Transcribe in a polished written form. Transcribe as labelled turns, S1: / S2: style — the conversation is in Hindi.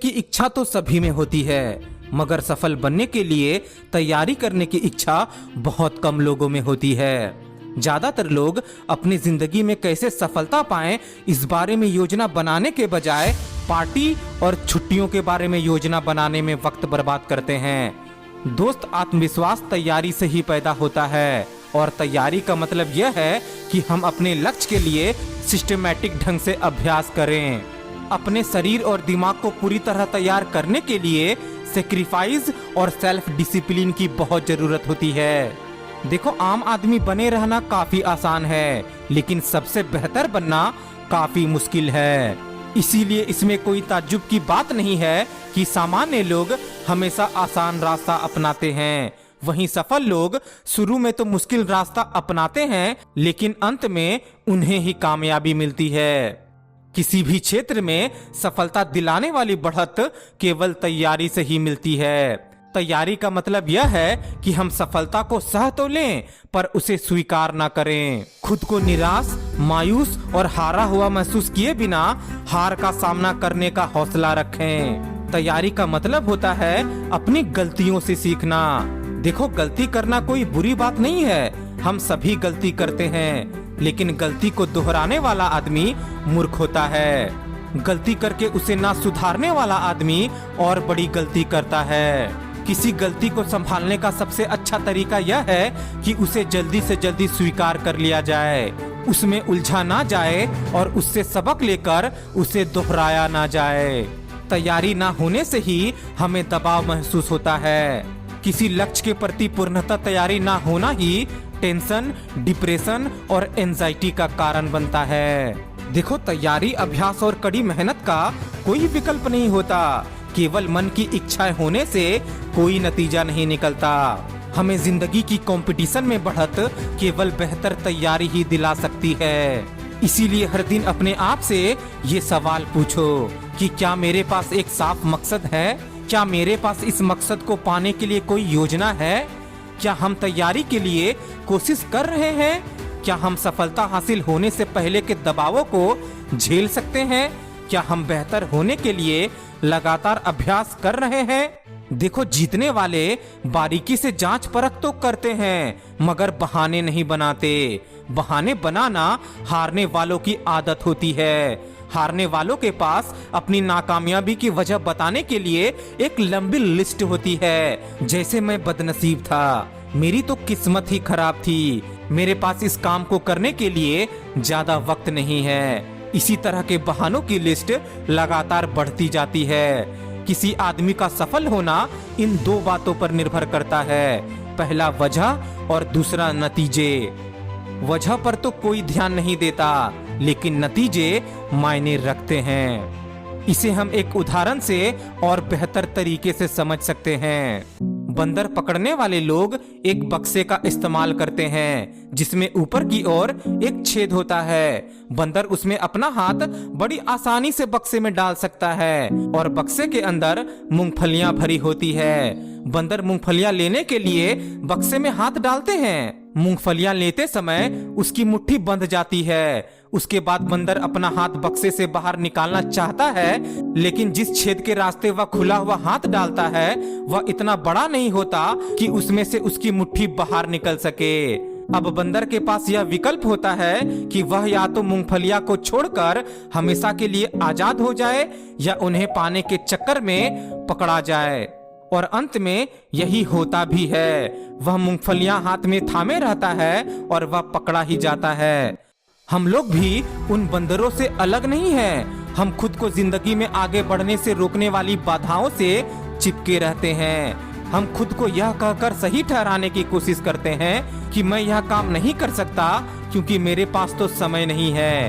S1: की इच्छा तो सभी में होती है, मगर सफल बनने के लिए तैयारी करने की इच्छा बहुत कम लोगों में होती है। ज्यादातर लोग अपनी जिंदगी में कैसे सफलता पाएं इस बारे में योजना बनाने के बजाय पार्टी और छुट्टियों के बारे में योजना बनाने में वक्त बर्बाद करते हैं। दोस्त, आत्मविश्वास तैयारी से ही पैदा होता है और तैयारी का मतलब यह है कि हम अपने लक्ष्य के लिए सिस्टमैटिक ढंग से अभ्यास करें। अपने शरीर और दिमाग को पूरी तरह तैयार करने के लिए सेक्रीफाइस और सेल्फ डिसिप्लिन की बहुत जरूरत होती है। देखो, आम आदमी बने रहना काफी आसान है, लेकिन सबसे बेहतर बनना काफी मुश्किल है। इसीलिए इसमें कोई ताज्जुब की बात नहीं है कि सामान्य लोग हमेशा आसान रास्ता अपनाते हैं, वहीं सफल लोग शुरू में तो मुश्किल रास्ता अपनाते हैं, लेकिन अंत में उन्हें ही कामयाबी मिलती है। किसी भी क्षेत्र में सफलता दिलाने वाली बढ़त केवल तैयारी से ही मिलती है। तैयारी का मतलब यह है कि हम सफलता को सह तो लें, पर उसे स्वीकार ना करें। खुद को निराश, मायूस और हारा हुआ महसूस किए बिना हार का सामना करने का हौसला रखें। तैयारी का मतलब होता है अपनी गलतियों से सीखना। देखो, गलती करना कोई बुरी बात नहीं है, हम सभी गलती करते हैं, लेकिन गलती को दोहराने वाला आदमी मूर्ख होता है। गलती करके उसे ना सुधारने वाला आदमी और बड़ी गलती करता है। किसी गलती को संभालने का सबसे अच्छा तरीका यह है कि उसे जल्दी से जल्दी स्वीकार कर लिया जाए, उसमें उलझा ना जाए और उससे सबक लेकर उसे दोहराया ना जाए। तैयारी ना होने से ही हमें दबाव महसूस होता है। किसी लक्ष्य के प्रति पूर्णतः तैयारी ना होना ही टेंशन, डिप्रेशन और एंजाइटी का कारण बनता है। देखो, तैयारी, अभ्यास और कड़ी मेहनत का कोई विकल्प नहीं होता। केवल मन की इच्छाएं होने से कोई नतीजा नहीं निकलता। हमें जिंदगी की कंपटीशन में बढ़त केवल बेहतर तैयारी ही दिला सकती है। इसीलिए हर दिन अपने आप से ये सवाल पूछो कि क्या मेरे पास एक साफ मकसद है? क्या मेरे पास इस मकसद को पाने के लिए कोई योजना है? क्या हम तैयारी के लिए कोशिश कर रहे हैं? क्या हम सफलता हासिल होने से पहले के दबावों को झेल सकते हैं? क्या हम बेहतर होने के लिए लगातार अभ्यास कर रहे हैं? देखो, जीतने वाले बारीकी से जांच परख तो करते हैं, मगर बहाने नहीं बनाते। बहाने बनाना हारने वालों की आदत होती है। हारने वालों के पास अपनी नाकामयाबी की वजह बताने के लिए एक लंबी लिस्ट होती है। जैसे मैं बदनसीब था, मेरी तो किस्मत ही खराब थी, मेरे पास इस काम को करने के लिए ज्यादा वक्त नहीं है। इसी तरह के बहानों की लिस्ट लगातार बढ़ती जाती है। किसी आदमी का सफल होना इन दो बातों पर निर्भर करता है, पहला वजह और दूसरा नतीजे। वजह पर तो कोई ध्यान नहीं देता, लेकिन नतीजे मायने रखते हैं। इसे हम एक उदाहरण से और बेहतर तरीके से समझ सकते हैं। बंदर पकड़ने वाले लोग एक बक्से का इस्तेमाल करते हैं, जिसमें ऊपर की ओर एक छेद होता है। बंदर उसमें अपना हाथ बड़ी आसानी से बक्से में डाल सकता है और बक्से के अंदर मूंगफलियां भरी होती है। बंदर मूंगफलियां लेने के लिए बक्से में हाथ डालते हैं। मूंगफलियां लेते समय उसकी मुट्ठी बंध जाती है। उसके बाद बंदर अपना हाथ बक्से से बाहर निकालना चाहता है, लेकिन जिस छेद के रास्ते वह खुला हुआ हाथ डालता है वह इतना बड़ा नहीं होता कि उसमें से उसकी मुट्ठी बाहर निकल सके। अब बंदर के पास यह विकल्प होता है कि वह या तो मूंगफलियां को छोड़कर हमेशा के लिए आजाद हो जाए या उन्हें पाने के चक्कर में पकड़ा जाए। और अंत में यही होता भी है। वह मूंगफलियां हाथ में थामे रहता है और वह पकड़ा ही जाता है। हम लोग भी उन बंदरों से अलग नहीं हैं। हम खुद को जिंदगी में आगे बढ़ने से रोकने वाली बाधाओं से चिपके रहते हैं। हम खुद को यह कहकर सही ठहराने की कोशिश करते हैं कि मैं यह काम नहीं कर सकता क्योंकि मेरे पास तो समय नहीं है,